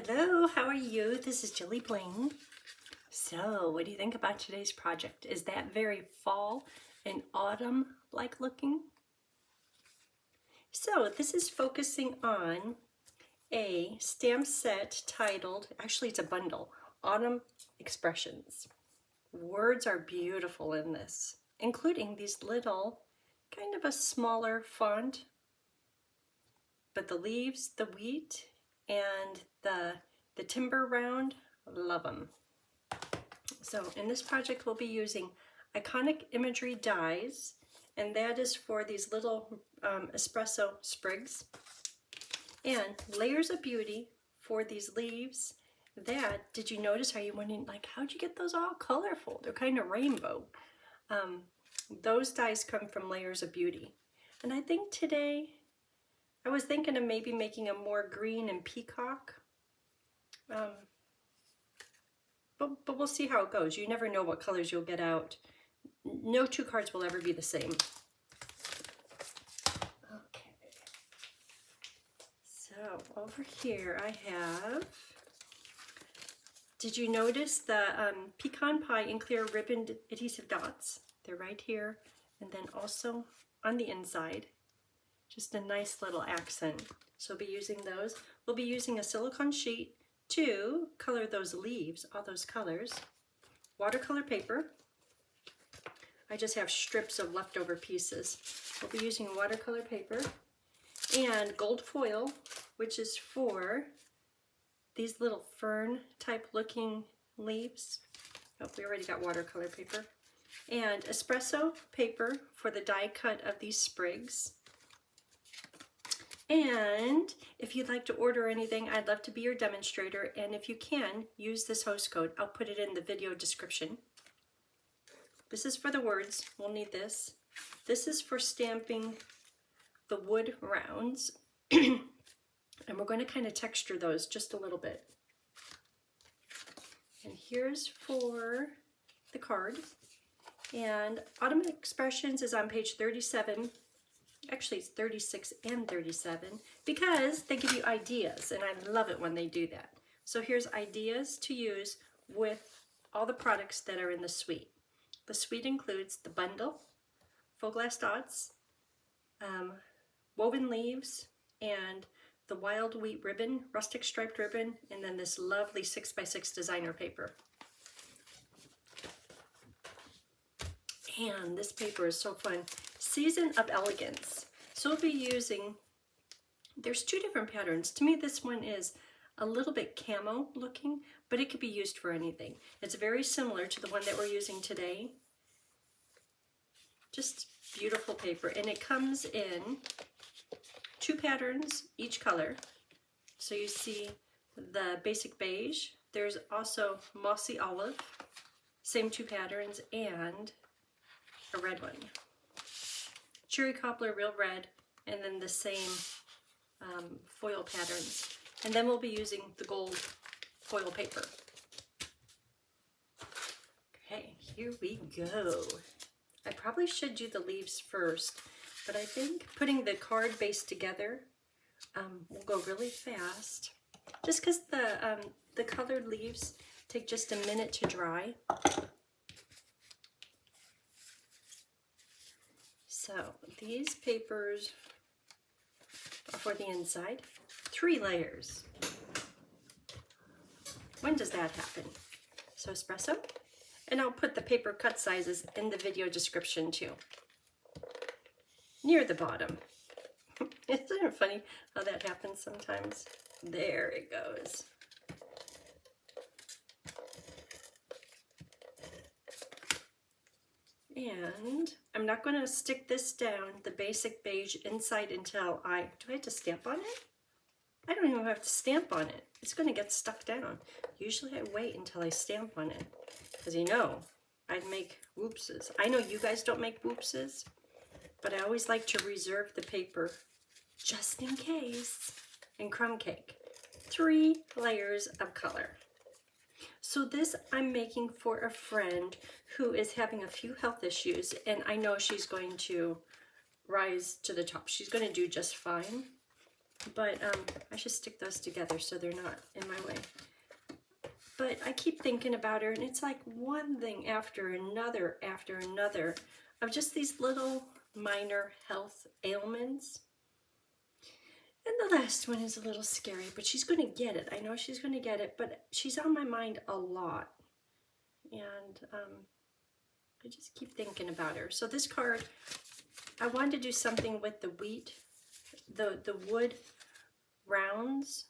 Hello, how are you? This is Jilly Bling. So, what do you think about today's project? Is that very fall and autumn-like looking? So, this is focusing on a stamp set titled, actually it's a bundle, Autumn Expressions. Words are beautiful in this, including these little, kind of a smaller font, but the leaves, the wheat, and the timber round, love them. So in this project we'll be using iconic imagery dies, and that is for these little espresso sprigs, and layers of beauty for these leaves. That, did you notice, are you wondering like how'd you get those all colorful? They're kind of rainbow. Those dies come from layers of beauty. And I think today I was thinking of maybe making a more green and peacock. But we'll see how it goes. You never know what colors you'll get out. No two cards will ever be the same. Okay. So over here I have, did you notice the pecan pie in clear ribboned adhesive dots? They're right here. And then also on the inside, just a nice little accent. So we'll be using those. We'll be using a silicone sheet to color those leaves, all those colors. Watercolor paper. I just have strips of leftover pieces. We'll be using watercolor paper and gold foil, which is for these little fern type looking leaves. Oh, we already got watercolor paper. And espresso paper for the die cut of these sprigs. And if you'd like to order anything, I'd love to be your demonstrator. And if you can, use this host code. I'll put it in the video description. This is for the words. We'll need this. This is for stamping the wood rounds. And we're going to kind of texture those just a little bit. And here's for the card. And Autumn Expressions is on page 37. Actually, it's 36 and 37 because they give you ideas, and I love it when they do that. So here's ideas to use with all the products that are in the suite. The suite includes the bundle, full glass dots, woven leaves, and the wild wheat ribbon, rustic striped ribbon, and then this lovely 6x6 designer paper. And this paper is so fun. Season of Elegance. So we'll be using, there's two different patterns. To me, this one is a little bit camo looking, but it could be used for anything. It's very similar to the one that we're using today. Just beautiful paper. And it comes in two patterns, each color. So you see the basic beige. There's also mossy olive, same two patterns, and a red one. Cherry cobbler, real red, and then the same foil patterns. And then we'll be using the gold foil paper. Okay, here we go. I probably should do the leaves first, but I think putting the card base together will go really fast. Just because the colored leaves take just a minute to dry. So these papers are for the inside. 3 layers. When does that happen? So espresso. And I'll put the paper cut sizes in the video description too. Near the bottom. Isn't it funny how that happens sometimes? There it goes. And I'm not going to stick this down, the basic beige inside until do I have to stamp on it? I don't even have to stamp on it. It's going to get stuck down. Usually I wait until I stamp on it because you know, I'd make whoopses. I know you guys don't make whoopses, but I always like to reserve the paper just in case. And crumb cake. 3 layers of color. So this I'm making for a friend who is having a few health issues, and I know she's going to rise to the top. She's going to do just fine. but I should stick those together so they're not in my way. But I keep thinking about her, and it's like one thing after another of just these little minor health ailments. And the last one is a little scary, but she's going to get it. I know she's going to get it, but she's on my mind a lot. And I just keep thinking about her. So this card, I wanted to do something with the wheat, the wood rounds.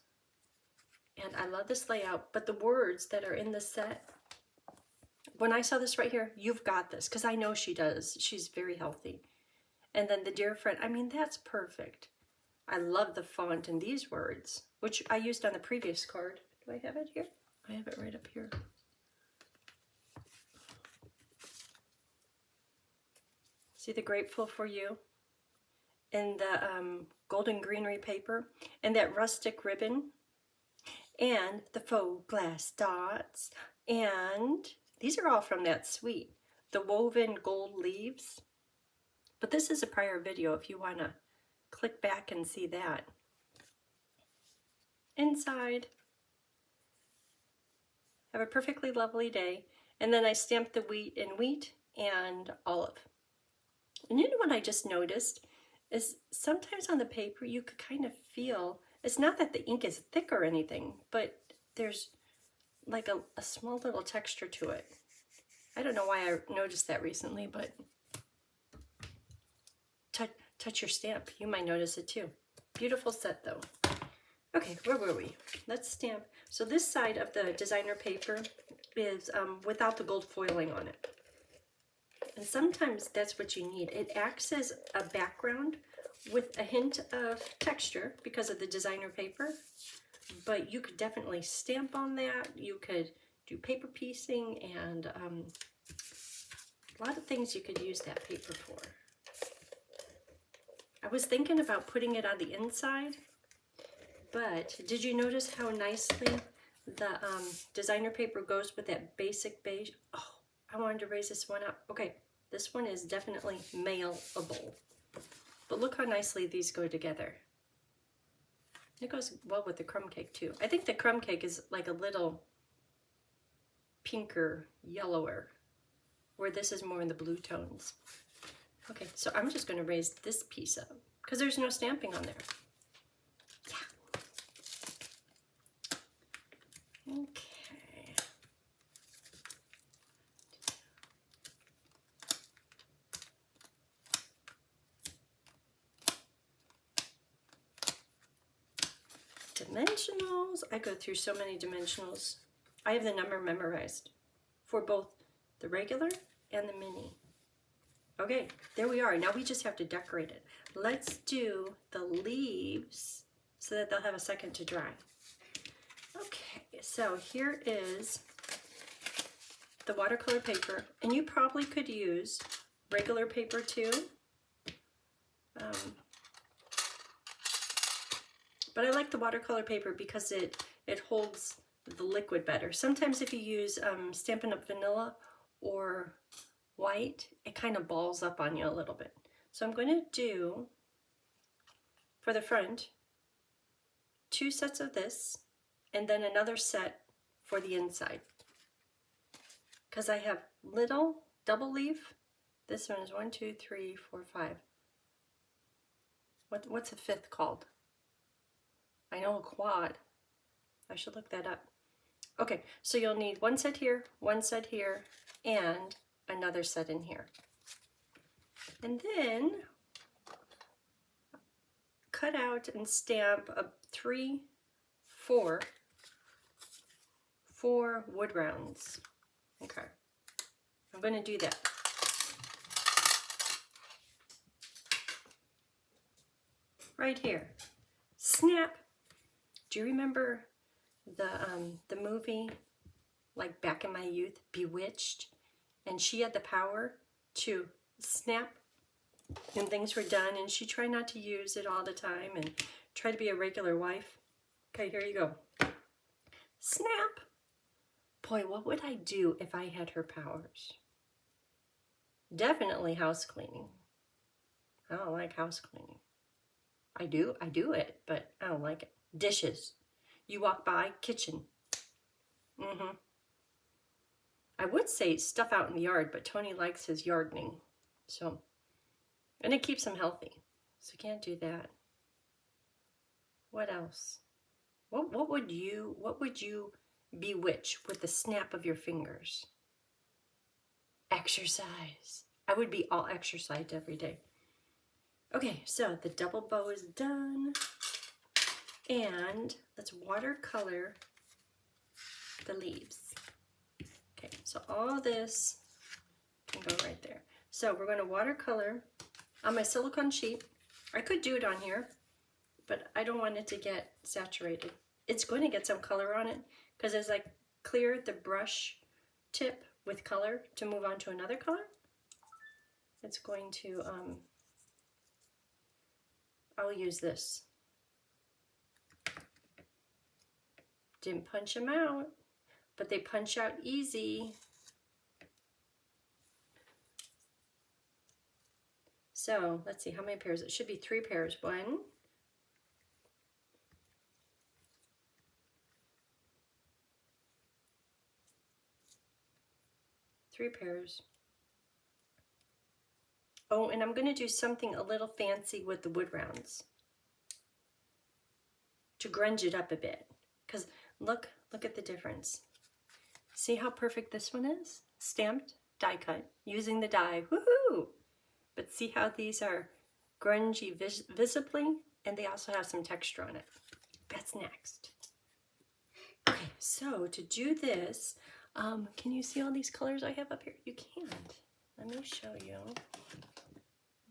And I love this layout, but the words that are in the set, when I saw this right here, you've got this, because I know she does. She's very healthy. And then the dear friend, I mean, that's perfect. I love the font in these words, which I used on the previous card. Do I have it here? I have it right up here. See the grateful for you? And the golden greenery paper, and that rustic ribbon, and the faux glass dots, and these are all from that suite. The woven gold leaves. But this is a prior video if you want to click back and see that. Inside, have a perfectly lovely day. And then I stamped the wheat in wheat and olive. And you know what I just noticed is sometimes on the paper you could kind of feel, it's not that the ink is thick or anything, but there's like a small little texture to it. I don't know why I noticed that recently, but touch your stamp. You might notice it too. Beautiful set though. Okay, where were we? Let's stamp. So this side of the designer paper is without the gold foiling on it. And sometimes that's what you need. It acts as a background with a hint of texture because of the designer paper. But you could definitely stamp on that. You could do paper piecing and a lot of things you could use that paper for. I was thinking about putting it on the inside, but did you notice how nicely the designer paper goes with that basic beige? Oh, I wanted to raise this one up. Okay, this one is definitely mailable. But look how nicely these go together. It goes well with the crumb cake too. I think the crumb cake is like a little pinker, yellower, where this is more in the blue tones. Okay, so I'm just going to raise this piece up because there's no stamping on there. Yeah. Okay. Dimensionals. I go through so many dimensionals. I have the number memorized for both the regular and the mini. Okay, there we are. Now we just have to decorate it. Let's do the leaves so that they'll have a second to dry. Okay, so here is the watercolor paper, and you probably could use regular paper too. But I like the watercolor paper because it holds the liquid better. Sometimes if you use Stampin' Up! Vanilla or white, it kind of balls up on you a little bit. So I'm going to do, for the front, 2 sets of this, and then another set for the inside. Because I have little double leaf. This one is 1, 2, 3, 4, 5. What's a 5th called? I know a quad. I should look that up. Okay, so you'll need 1 set here, 1 set here, and another set in here. And then cut out and stamp 3, 4 wood rounds. Okay, I'm going to do that. Right here. Snap. Do you remember the movie, like back in my youth, Bewitched? And she had the power to snap and things were done, and she tried not to use it all the time and try to be a regular wife. Okay, here you go. Snap. Boy, what would I do if I had her powers? Definitely house cleaning. I don't like house cleaning. I do it, but I don't like it. Dishes. You walk by, kitchen. I would say stuff out in the yard, but Tony likes his gardening. So, and it keeps him healthy. So can't do that. What else? What would you bewitch with the snap of your fingers? Exercise. I would be all exercised every day. Okay, so the double bow is done. And let's watercolor the leaves. Okay, so all this can go right there. So we're going to watercolor on my silicone sheet. I could do it on here, but I don't want it to get saturated. It's going to get some color on it because as I clear the brush tip with color to move on to another color, it's going to, I'll use this. Didn't punch them out, but they punch out easy. So let's see how many pairs. It should be 3 pairs. 1, 3 pairs. Oh, and I'm going to do something a little fancy with the wood rounds to grunge it up a bit. Because look at the difference. See how perfect this one is? Stamped, die cut, using the die. Woohoo! But see how these are grungy visibly, and they also have some texture on it. That's next. Okay, so to do this, can you see all these colors I have up here? You can't. Let me show you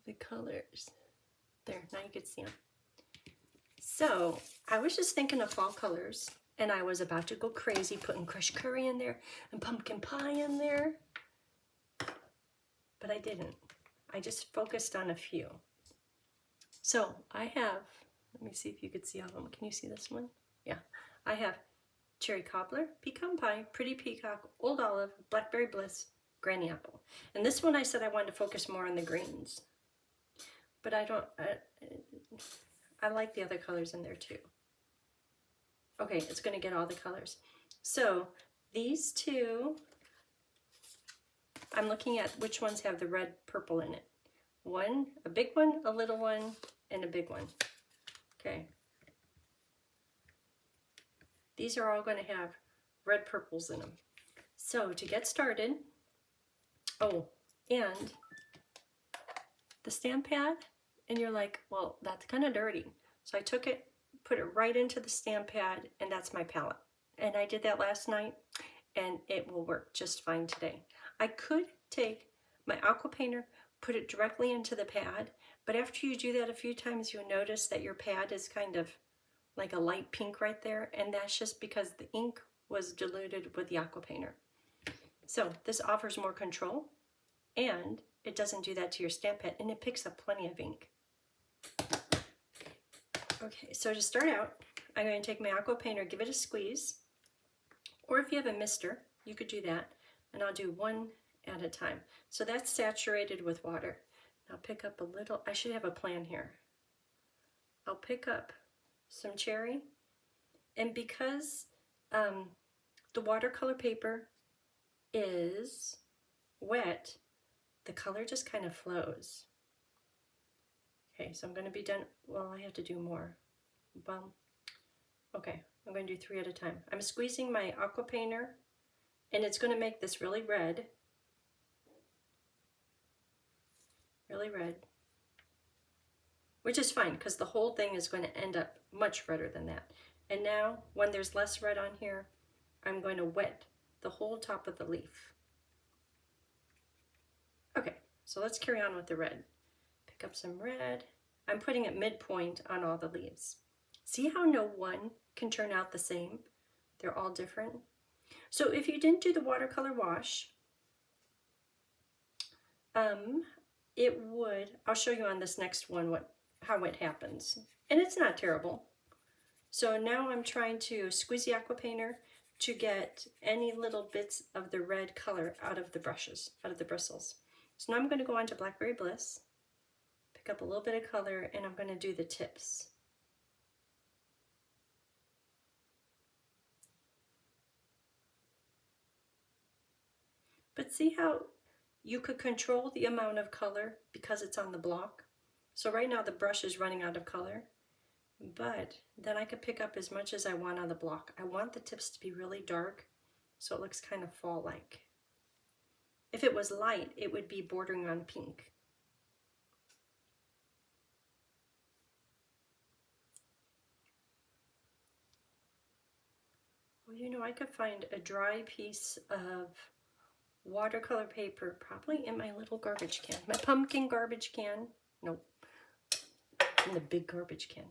the colors. There, now you can see them. So I was just thinking of fall colors, and I was about to go crazy putting crushed curry in there and pumpkin pie in there, but I didn't. I just focused on a few. So I have, let me see if you could see all of them. Can you see this one? Yeah. I have cherry cobbler, pecan pie, pretty peacock, old olive, blackberry bliss, granny apple. And this one I said I wanted to focus more on the greens. But I like the other colors in there too. Okay, it's going to get all the colors. So these two, I'm looking at which ones have the red purple in it. One, a big one, a little one, and a big one. Okay. These are all going to have red purples in them. So to get started, oh, and the stamp pad, and you're like, well, that's kind of dirty. So I took it, put it right into the stamp pad, and that's my palette. And I did that last night, and it will work just fine today. I could take my aqua painter, put it directly into the pad, but after you do that a few times, you'll notice that your pad is kind of like a light pink right there, and that's just because the ink was diluted with the aqua painter. So this offers more control, and it doesn't do that to your stamp pad, and it picks up plenty of ink. Okay, so to start out, I'm going to take my aqua painter, give it a squeeze, or if you have a mister, you could do that, and I'll do one at a time. So that's saturated with water. I'll pick up a little, I should have a plan here. I'll pick up some cherry, and because the watercolor paper is wet, the color just kind of flows. Okay, so I'm going to be done. Well, I have to do more. Well, okay, I'm going to do 3 at a time. I'm squeezing my aqua painter, and it's going to make this really red. Really red. Which is fine, because the whole thing is going to end up much redder than that. And now, when there's less red on here, I'm going to wet the whole top of the leaf. Okay, so let's carry on with the red. Pick up some red. I'm putting it midpoint on all the leaves. See how no one can turn out the same? They're all different. So if you didn't do the watercolor wash, it would, I'll show you on this next one how it happens. And it's not terrible. So now I'm trying to squeeze the aqua painter to get any little bits of the red color out of the brushes, out of the bristles. So now I'm going to go on to Blackberry Bliss. pick up a little bit of color and I'm going to do the tips. But see how you could control the amount of color because it's on the block? So right now the brush is running out of color, but then I could pick up as much as I want on the block. I want the tips to be really dark so it looks kind of fall-like. If it was light, it would be bordering on pink. Well, you know, I could find a dry piece of watercolor paper probably in my little garbage can. My pumpkin garbage can. Nope. In the big garbage can.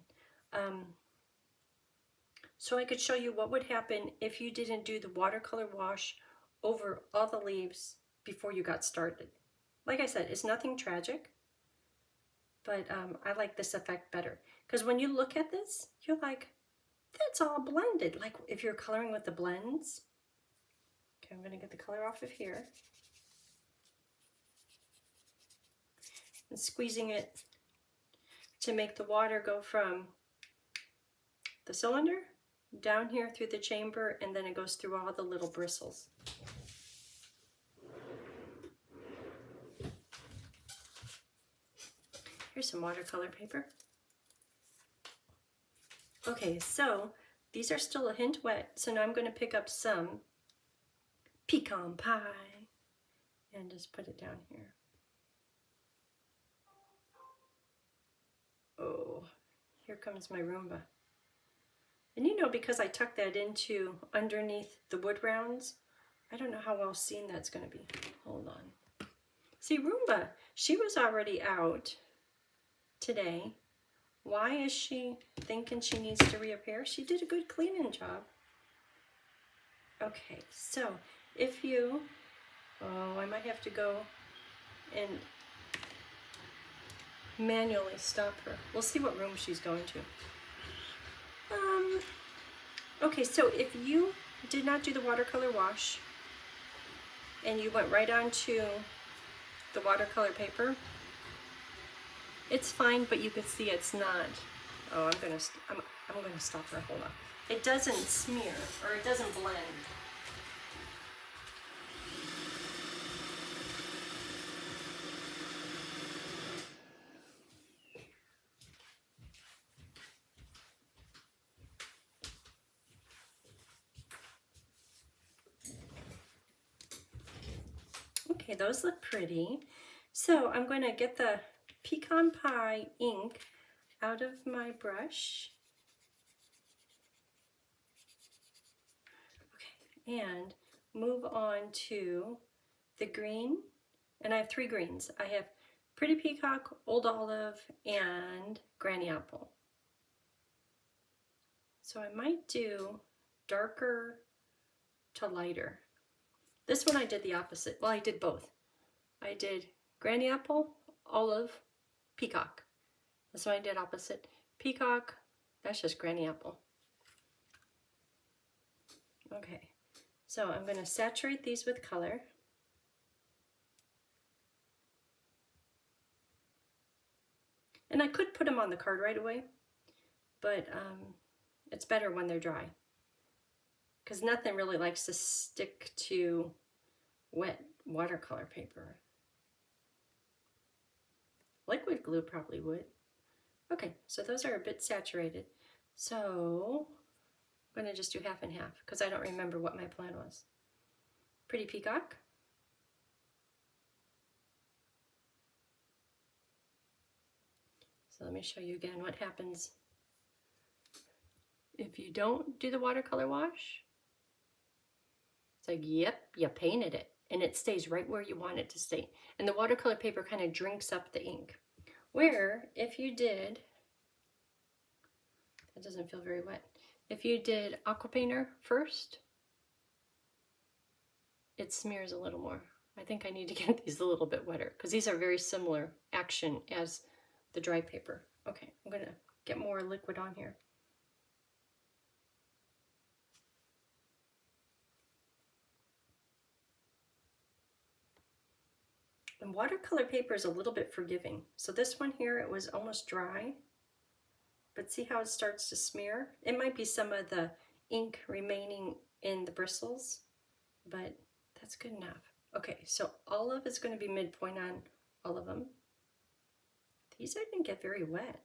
So I could show you what would happen if you didn't do the watercolor wash over all the leaves before you got started. Like I said, it's nothing tragic, but I like this effect better. Because when you look at this, you're like, that's all blended. Like if you're coloring with the blends. Okay, I'm going to get the color off of here. And squeezing it to make the water go from the cylinder down here through the chamber, and then it goes through all the little bristles. Here's some watercolor paper. Okay, so these are still a hint wet, so now I'm going to pick up some pecan pie and just put it down here. Oh, here comes my Roomba. And you know, because I tucked that into underneath the wood rounds, I don't know how well seen that's going to be. Hold on. See, Roomba, she was already out today. Why is she thinking she needs to reappear? She did a good cleaning job. Okay, so if you, oh, I might have to go and manually stop her. We'll see what room she's going to. Okay, so if you did not do the watercolor wash and you went right on to the watercolor paper, it's fine, but you can see it's not. Oh, I'm gonna stop her. Hold on. It doesn't smear, or it doesn't blend. Okay, those look pretty. So I'm going to get the pecan pie ink out of my brush. Okay, and move on to the green. And I have three greens. I have Pretty Peacock, Old Olive, and Granny Apple. So I might do darker to lighter. This one I did the opposite. Well, I did both. I did Granny Apple, Olive, Peacock. This one I did opposite. Peacock, that's just Granny Apple. Okay, so I'm going to saturate these with color. And I could put them on the card right away, but it's better when they're dry, because nothing really likes to stick to wet watercolor paper. Liquid glue probably would. Okay, so those are a bit saturated. So I'm going to just do half and half, because I don't remember what my plan was. Pretty Peacock. So let me show you again what happens if you don't do the watercolor wash. It's like, yep, you painted it, and it stays right where you want it to stay. And the watercolor paper kind of drinks up the ink. Where if you did, it doesn't feel very wet. If you did aqua painter first, it smears a little more. I think I need to get these a little bit wetter, because these are very similar action as the dry paper. Okay, I'm gonna get more liquid on here. And watercolor paper is a little bit forgiving. So this one here, it was almost dry, but see how it starts to smear? It might be some of the ink remaining in the bristles, but that's good enough. Okay, so olive is going to be midpoint on all of them. These I think get very wet.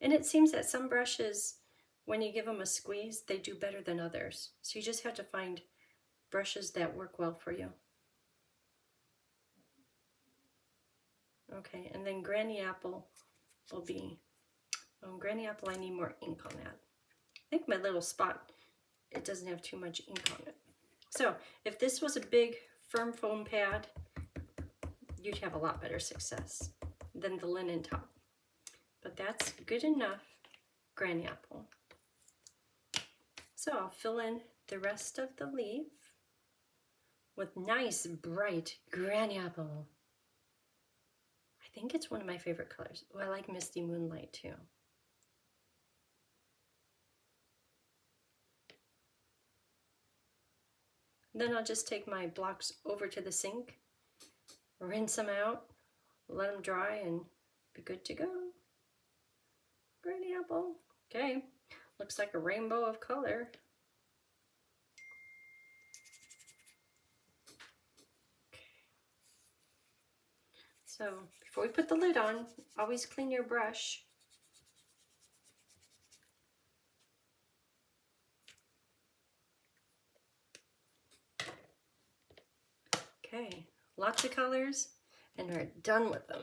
And it seems that some brushes, when you give them a squeeze, they do better than others. So you just have to find brushes that work well for you. Okay, and then Granny Apple will be, Granny Apple, I need more ink on that. I think my little spot, it doesn't have too much ink on it. So if this was a big firm foam pad, you'd have a lot better success than the linen top. But that's good enough, Granny Apple. So I'll fill in the rest of the leaf with nice, bright Granny Apple. I think it's one of my favorite colors. Oh, I like Misty Moonlight too. Then I'll just take my blocks over to the sink, rinse them out, let them dry, and be good to go. Granny Apple. Okay, looks like a rainbow of color. So before we put the lid on, always clean your brush. Okay, lots of colors, and we're done with them.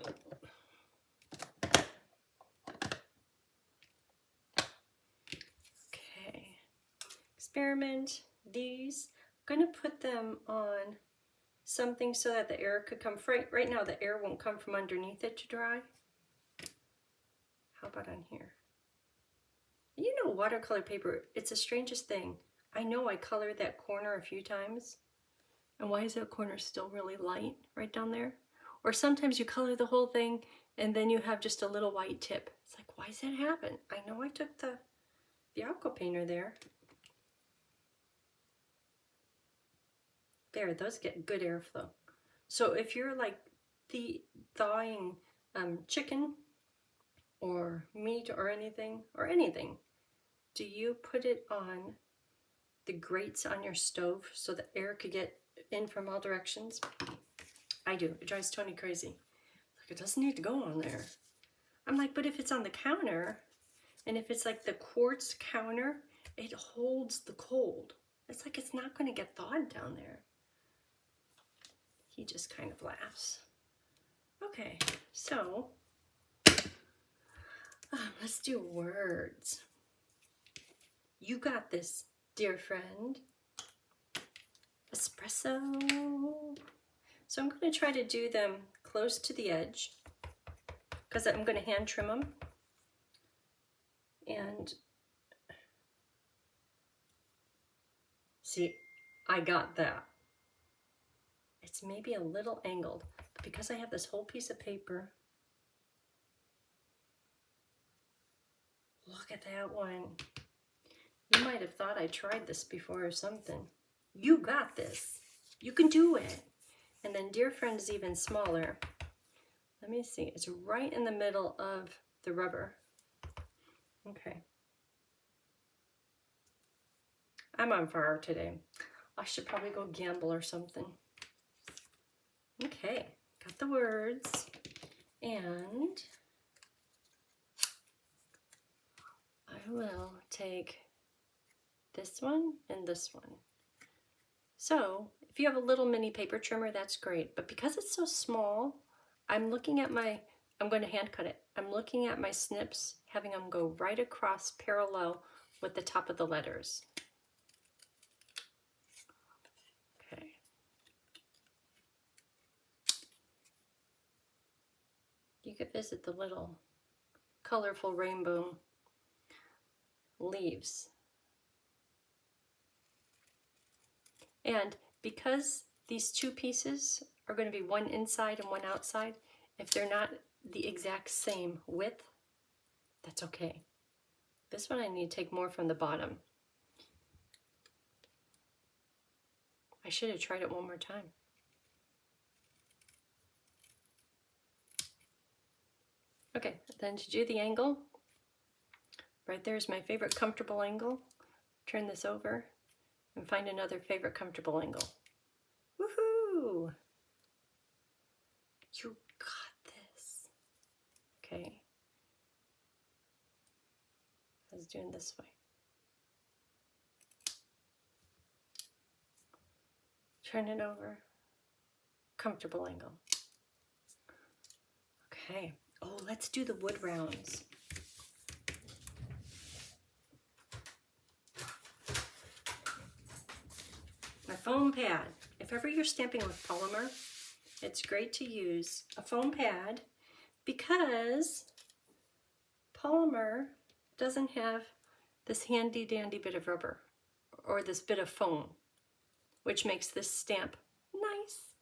Okay, experiment these. I'm going to put them on something so that the air could come. Right now the air won't come from underneath it to dry. How about on here? You know, watercolor paper, it's the strangest thing. I know I colored that corner a few times. And why is that corner still really light right down there? Or sometimes you color the whole thing and then you have just a little white tip. It's like, why does that happen? I know I took the aqua painter there. There, those get good airflow. So if you're like thawing chicken or meat or anything, do you put it on the grates on your stove so the air could get in from all directions? I do. It drives Tony crazy. Like, it doesn't need to go on there. I'm like, but if it's on the counter, and if it's like the quartz counter, it holds the cold. It's like it's not going to get thawed down there. He just kind of laughs. Okay, so let's do words. You got this, dear friend. Espresso. So I'm going to try to do them close to the edge because I'm going to hand trim them. And see, I got that. It's maybe a little angled, but because I have this whole piece of paper, look at that one. You might have thought I tried this before or something. You got this. You can do it. And then dear friend is even smaller. Let me see. It's right in the middle of the rubber. Okay. I'm on fire today. I should probably go gamble or something. Okay, got the words, and I will take this one and this one. So if you have a little mini paper trimmer, that's great, but because it's so small, I'm going to hand cut it. I'm looking at my snips, having them go right across parallel with the top of the letters. You could visit the little colorful rainbow leaves. And because these two pieces are going to be one inside and one outside, if they're not the exact same width, that's okay. This one I need to take more from the bottom. I should have tried it one more time. Okay, then to do the angle, right there's my favorite comfortable angle. Turn this over and find another favorite comfortable angle. Woohoo! You got this. Okay. I was doing this way. Turn it over. Comfortable angle. Okay. Oh, let's do the wood rounds. My foam pad. If ever you're stamping with polymer, it's great to use a foam pad because polymer doesn't have this handy dandy bit of rubber or this bit of foam, which makes this stamp nice.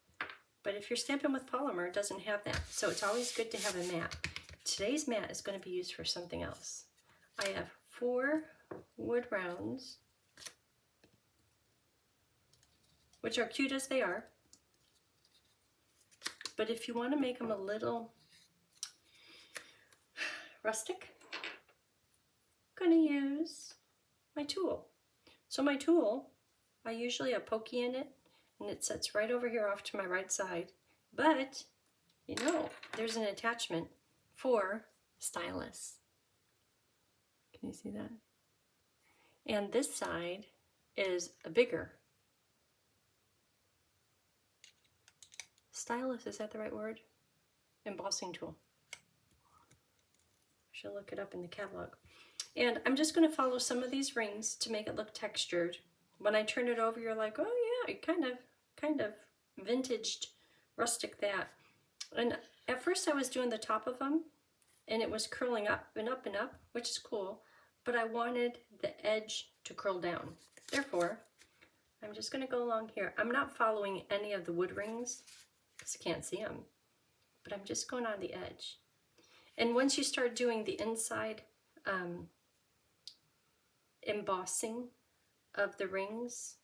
But if you're stamping with polymer, it doesn't have that. So it's always good to have a mat. Today's mat is going to be used for something else. I have 4 wood rounds, which are cute as they are. But if you want to make them a little rustic, I'm going to use my tool. So my tool, I usually have pokey in it, and it sits right over here off to my right side. But, you know, there's an attachment for stylus. Can you see that? And this side is a bigger stylus, is that the right word? Embossing tool. I should look it up in the catalog. And I'm just going to follow some of these rings to make it look textured. When I turn it over, you're like, oh yeah, kind of vintaged, rustic that. And at first I was doing the top of them, and it was curling up and up and up, which is cool, but I wanted the edge to curl down. Therefore, I'm just going to go along here. I'm not following any of the wood rings because I can't see them, but I'm just going on the edge. And once you start doing the inside embossing of the rings,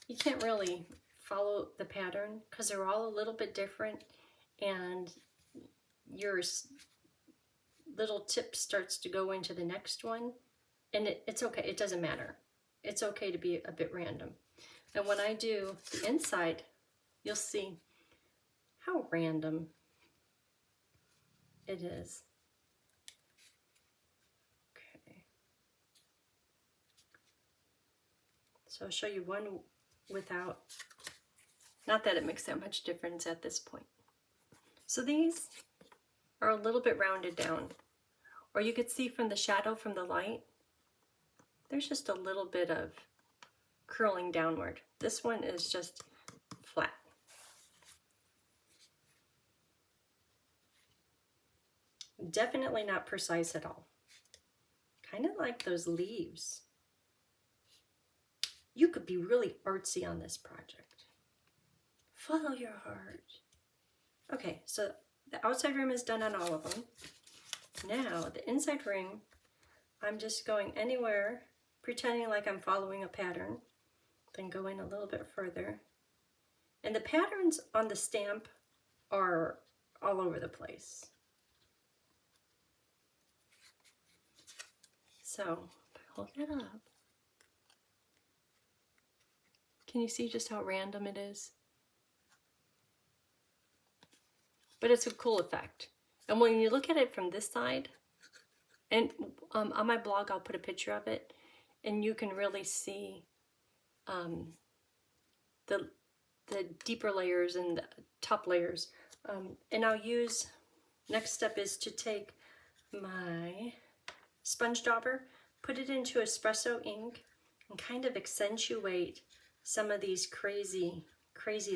you can't really follow the pattern because they're all a little bit different, and your little tip starts to go into the next one, and it's okay, it doesn't matter. It's okay to be a bit random. And when I do the inside, you'll see how random it is. Okay. So I'll show you one without, not that it makes that much difference at this point. So these are a little bit rounded down, or you could see from the shadow from the light, there's just a little bit of curling downward. This one is just flat. Definitely not precise at all. Kind of like those leaves. You could be really artsy on this project. Follow your heart. Okay, so the outside rim is done on all of them. Now, the inside ring, I'm just going anywhere, pretending like I'm following a pattern, then go in a little bit further. And the patterns on the stamp are all over the place. So, hold it up. Can you see just how random it is? But it's a cool effect. And when you look at it from this side, and on my blog I'll put a picture of it, and you can really see the deeper layers and the top layers. And I'll use, next step is to take my sponge dauber, put it into espresso ink, and kind of accentuate some of these crazy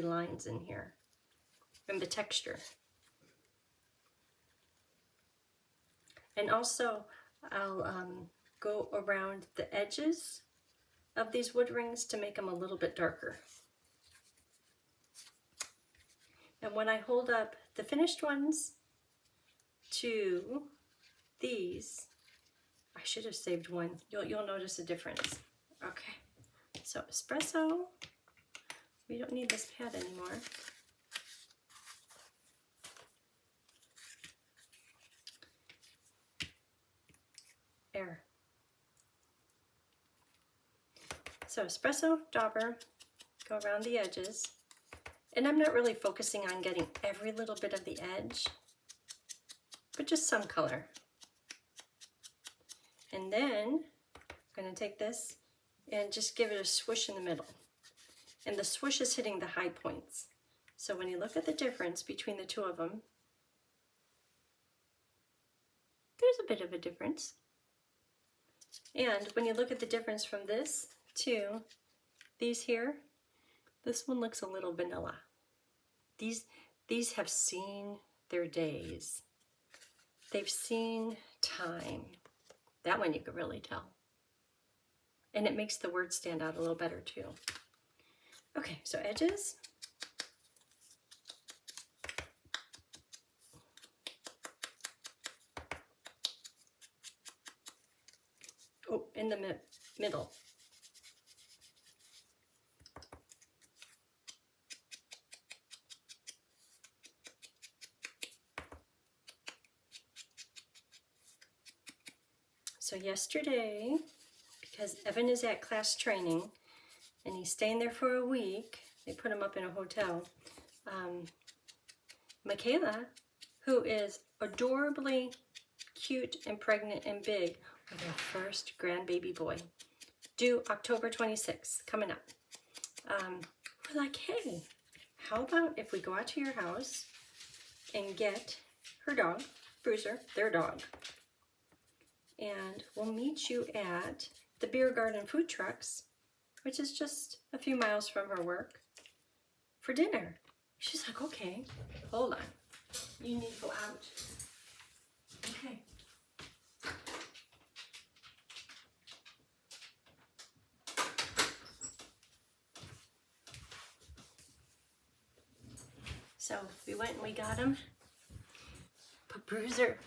lines in here and the texture. And also I'll go around the edges of these wood rings to make them a little bit darker. And when I hold up the finished ones to these, I should have saved one. You'll notice a difference. Okay, so espresso, We don't need this pad anymore. Air. So espresso dauber, go around the edges. And I'm not really focusing on getting every little bit of the edge, but just some color. And then I'm going to take this and just give it a swoosh in the middle. And the swoosh is hitting the high points. So when you look at the difference between the two of them, there's a bit of a difference. And when you look at the difference from this to these here, this one looks a little vanilla. These have seen their days. They've seen time. That one you could really tell. And it makes the words stand out a little better too. Okay, so edges. Oh, in the middle. So yesterday, because Evan is at class training and he's staying there for a week, they put him up in a hotel. Michaela, who is adorably cute and pregnant and big with her first grandbaby boy, due October 26th, coming up. We're like, hey, how about if we go out to your house and get her dog, Bruiser, their dog, and we'll meet you at the Beer Garden food trucks, which is just a few miles from her work, for dinner. She's like, okay, hold on. You need to go out. Okay. So we went and we got him. But Bruiser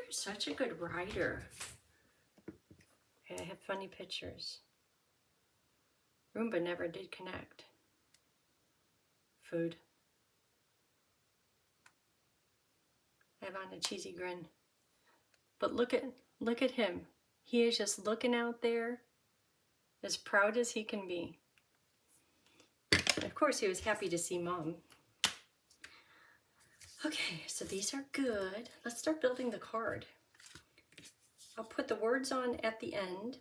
is such a good rider. Okay, I have funny pictures. Roomba never did connect. Food. I have on a cheesy grin. But look at him. He is just looking out there, as proud as he can be. And of course, he was happy to see Mom. Okay, so these are good. Let's start building the card. I'll put the words on at the end.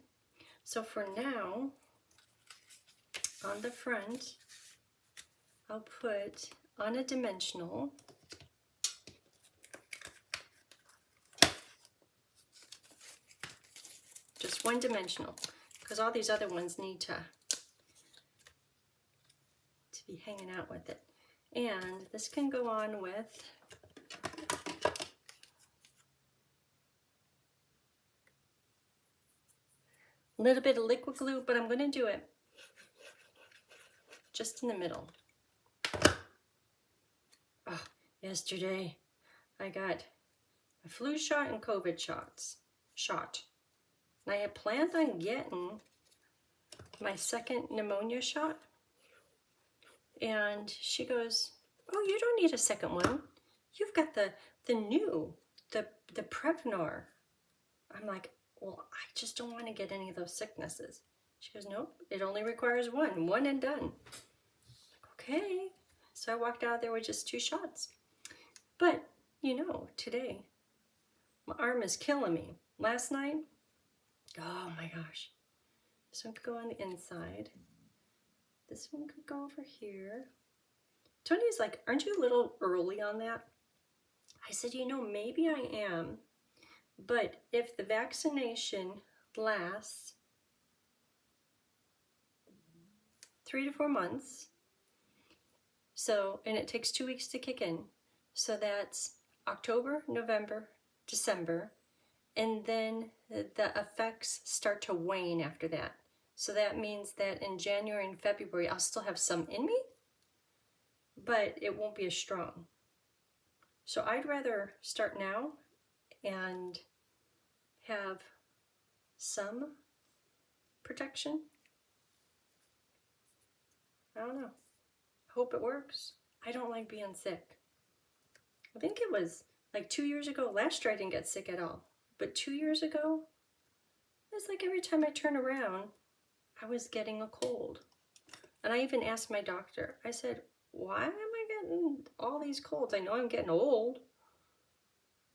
So for now, on the front, I'll put on a dimensional. Just one dimensional, because all these other ones need to be hanging out with it. And this can go on with a little bit of liquid glue, but I'm going to do it just in the middle. Oh, yesterday I got a flu shot and COVID shot. And I had planned on getting my second pneumonia shot. And she goes, oh, you don't need a second one. You've got the Prevnar. I'm like, well, I just don't want to get any of those sicknesses. She goes, nope, it only requires one and done. I'm like, okay. So I walked out there with just 2 shots. But, you know, today, my arm is killing me. Last night, oh my gosh. This one could go on the inside. This one could go over here. Tony's like, aren't you a little early on that? I said, you know, maybe I am. But if the vaccination lasts 3 to 4 months, so, and it takes 2 weeks to kick in, so that's October, November, December, and then the effects start to wane after that. So that means that in January and February, I'll still have some in me, but it won't be as strong. So I'd rather start now and have some protection. I don't know. Hope it works. I don't like being sick. I think it was like 2 years ago. Last year I didn't get sick at all. But 2 years ago, it's like every time I turn around, I was getting a cold. And I even asked my doctor, I said, why am I getting all these colds? I know I'm getting old.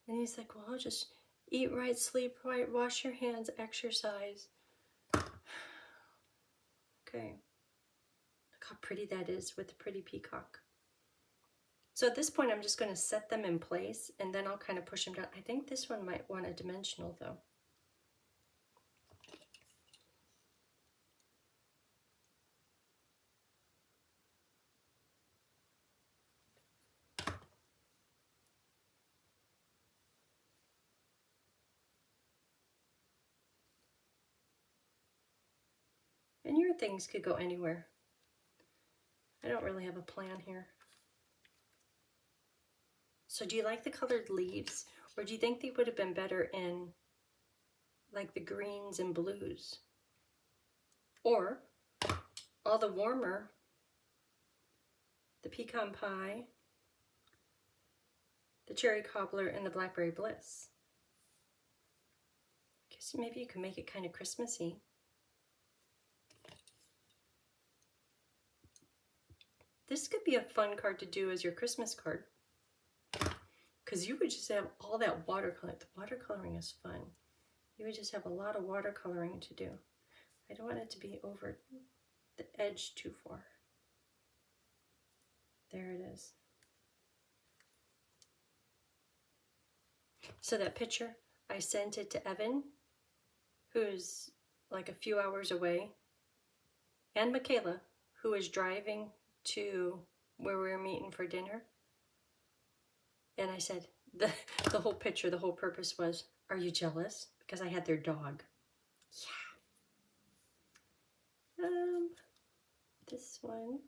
And he's like, well, just eat right, sleep right, wash your hands, exercise. Okay. Look how pretty that is with the pretty peacock. So at this point, I'm just going to set them in place, and then I'll kind of push them down. I think this one might want a dimensional, though. And your things could go anywhere. I don't really have a plan here. So do you like the colored leaves, or do you think they would have been better in like the greens and blues? Or all the warmer, the pecan pie, the cherry cobbler, and the blackberry bliss. Guess maybe you can make it kind of Christmassy. This could be a fun card to do as your Christmas card, because you would just have all that watercolor. The watercoloring is fun. You would just have a lot of watercoloring to do. I don't want it to be over the edge too far. There it is. So that picture, I sent it to Evan, who's like a few hours away, and Michaela, who is driving to where we were meeting for dinner. And I said, the whole picture, the whole purpose was, are you jealous? Because I had their dog. Yeah. This one,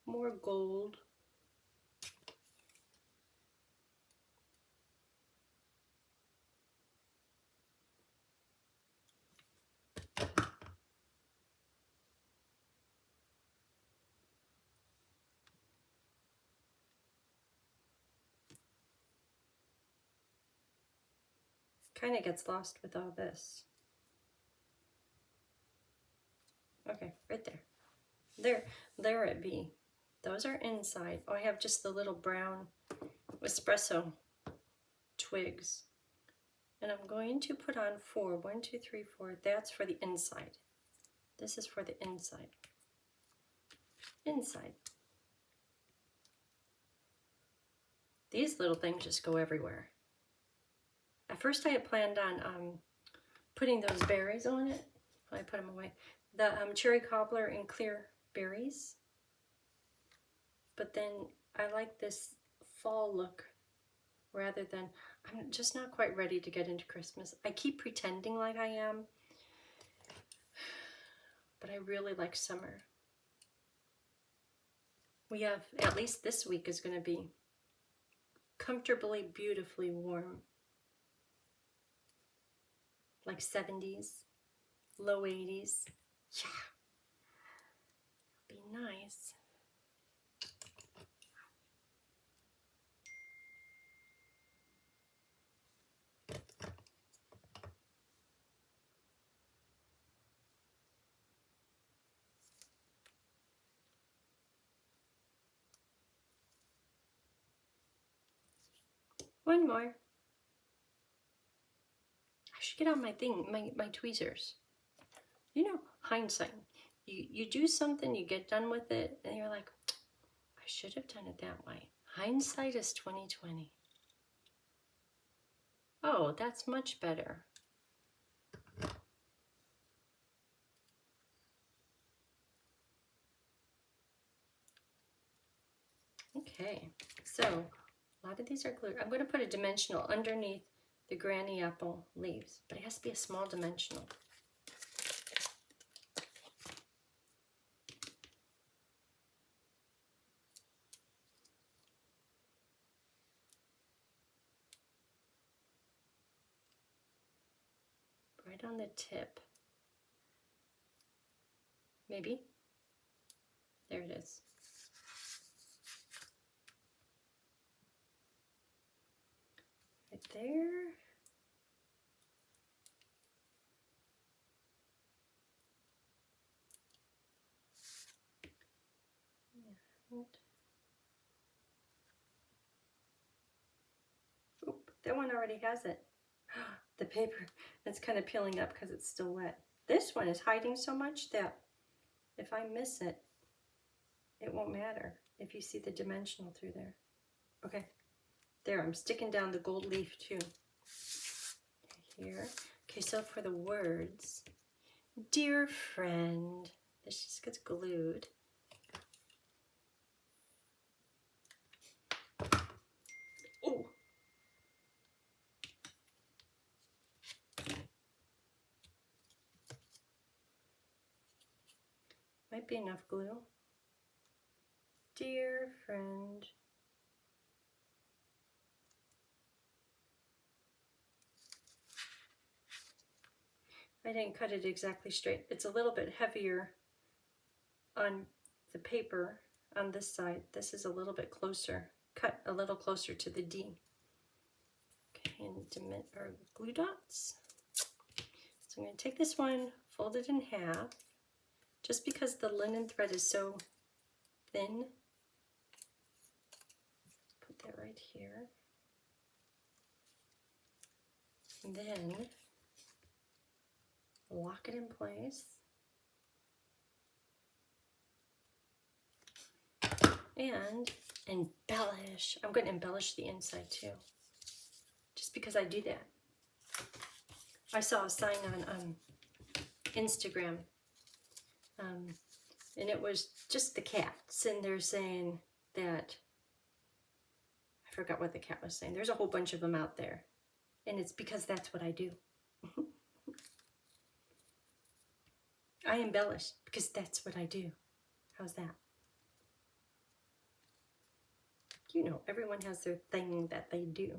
more gold. Kind of gets lost with all this. Okay, right there. There it be. Those are inside. Oh, I have just the little brown espresso twigs. And I'm going to put on 4. 1, 2, 3, 4. That's for the inside. This is for the inside. Inside. These little things just go everywhere. At first I had planned on putting those berries on it. I put them away. The cherry cobbler and clear berries. But then I like this fall look rather than, I'm just not quite ready to get into Christmas. I keep pretending like I am, but I really like summer. We have, at least this week is going to be comfortably, beautifully warm. Like 70s, low 80s. Yeah. Be nice. One more. I should get out my thing, my tweezers. You know, hindsight. You do something, you get done with it, and you're like, I should have done it that way. Hindsight is 20/20. Oh, that's much better. Okay, so a lot of these are glued. I'm going to put a dimensional underneath the granny apple leaves, but it has to be a small dimensional. Right on the tip. Maybe. There it is. there. And oop, that one already has it. The paper, it's kind of peeling up because it's still wet. This one is hiding so much that if I miss it, it won't matter if you see the dimensional through there. Okay, there, I'm sticking down the gold leaf too. Okay, here. Okay, so for the words, dear friend, this just gets glued. Oh! Might be enough glue. Dear friend. I didn't cut it exactly straight. It's a little bit heavier on the paper on this side. This is a little bit closer, cut a little closer to the D. Okay, and glue dots. So I'm going to take this one, fold it in half, just because the linen thread is so thin. Put that right here. And then lock it in place. And embellish. I'm going to embellish the inside too, just because I do that. I saw a sign on Instagram, and it was just the cat sitting there saying that, I forgot what the cat was saying. There's a whole bunch of them out there, and it's because that's what I do. I embellish because that's what I do. How's that? You know, everyone has their thing that they do.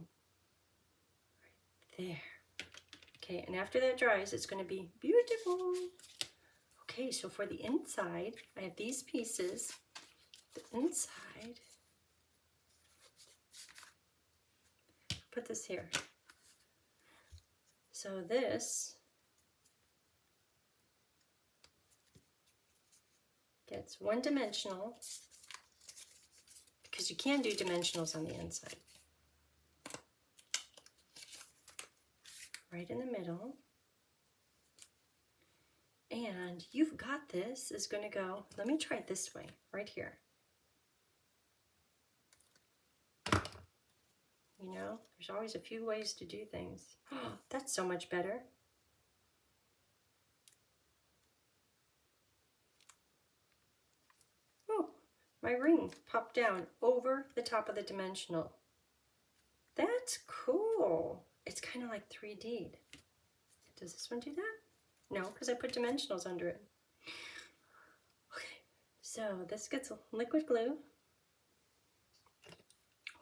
Right there. Okay, and after that dries, it's going to be beautiful. Okay, so for the inside, I have these pieces. The inside, put this here. So this gets one-dimensional, because you can do dimensionals on the inside. Right in the middle. And you've got this is going to go, let me try it this way, right here. You know, there's always a few ways to do things. Oh, that's so much better. Oh, my ring popped down over the top of the dimensional. That's cool. It's kind of like 3D'd. Does this one do that? No, because I put dimensionals under it. Okay, so this gets liquid glue.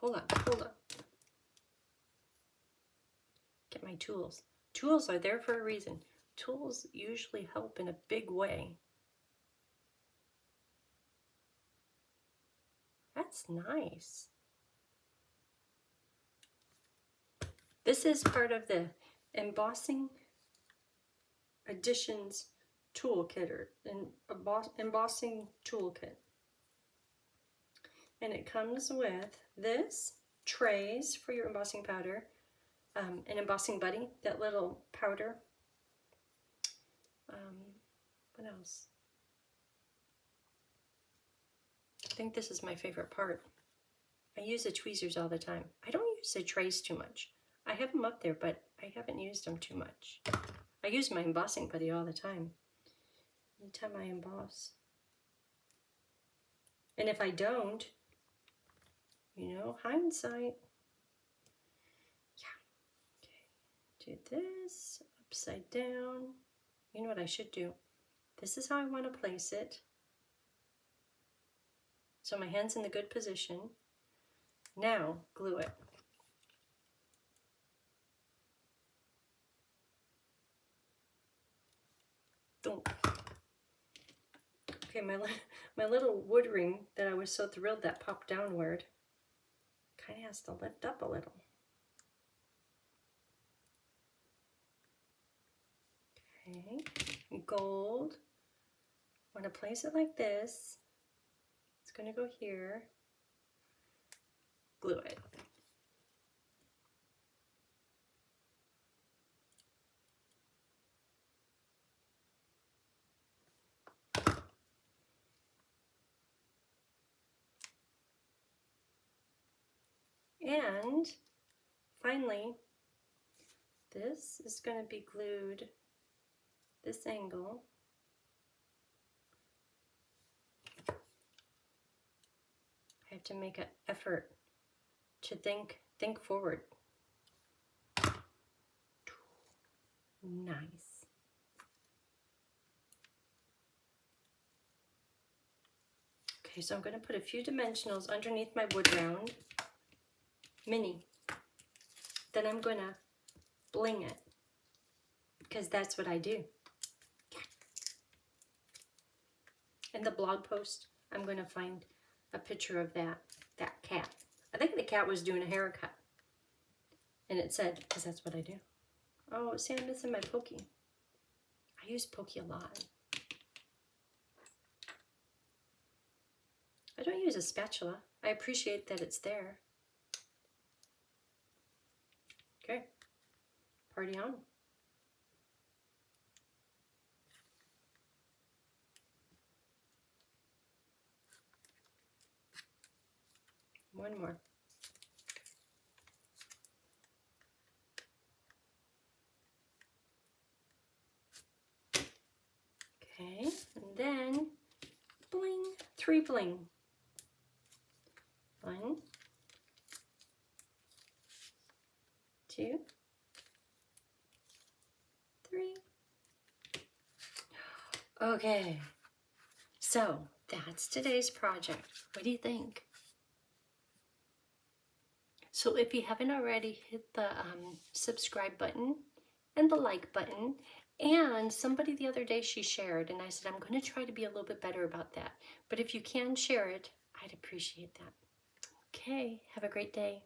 Hold on, hold on. Get my tools. Tools are there for a reason. Tools usually help in a big way. That's nice. This is part of the Embossing Additions toolkit, or an embossing toolkit. And it comes with this, trays for your embossing powder, an embossing buddy, that little powder. What else? I think this is my favorite part. I use the tweezers all the time. I don't use the trays too much. I have them up there, but I haven't used them too much. I use my embossing buddy all the time. Anytime I emboss. And if I don't, you know, hindsight. Yeah. Okay. Do this upside down. You know what I should do? This is how I want to place it. So my hand's in the good position. Now, glue it. Don't. Okay, my little wood ring that I was so thrilled that popped downward kind of has to lift up a little. Okay, gold. Want to place it like this. It's going to go here. Glue it. And finally, this is going to be glued this angle. I have to make an effort to think forward. Nice. Okay, so I'm going to put a few dimensionals underneath my wood round, mini. Then I'm going to bling it, because that's what I do. In the blog post, I'm going to find a picture of that cat. I think the cat was doing a haircut. And it said, because that's what I do. Oh, see, I'm missing my pokey. I use pokey a lot. I don't use a spatula. I appreciate that it's there. Okay, party on. One more. Okay, and then bling, 3 bling. 1, 2, 3. Okay, so that's today's project. What do you think? So if you haven't already, hit the subscribe button and the like button. And somebody the other day, she shared, and I said, I'm going to try to be a little bit better about that. But if you can share it, I'd appreciate that. Okay, have a great day.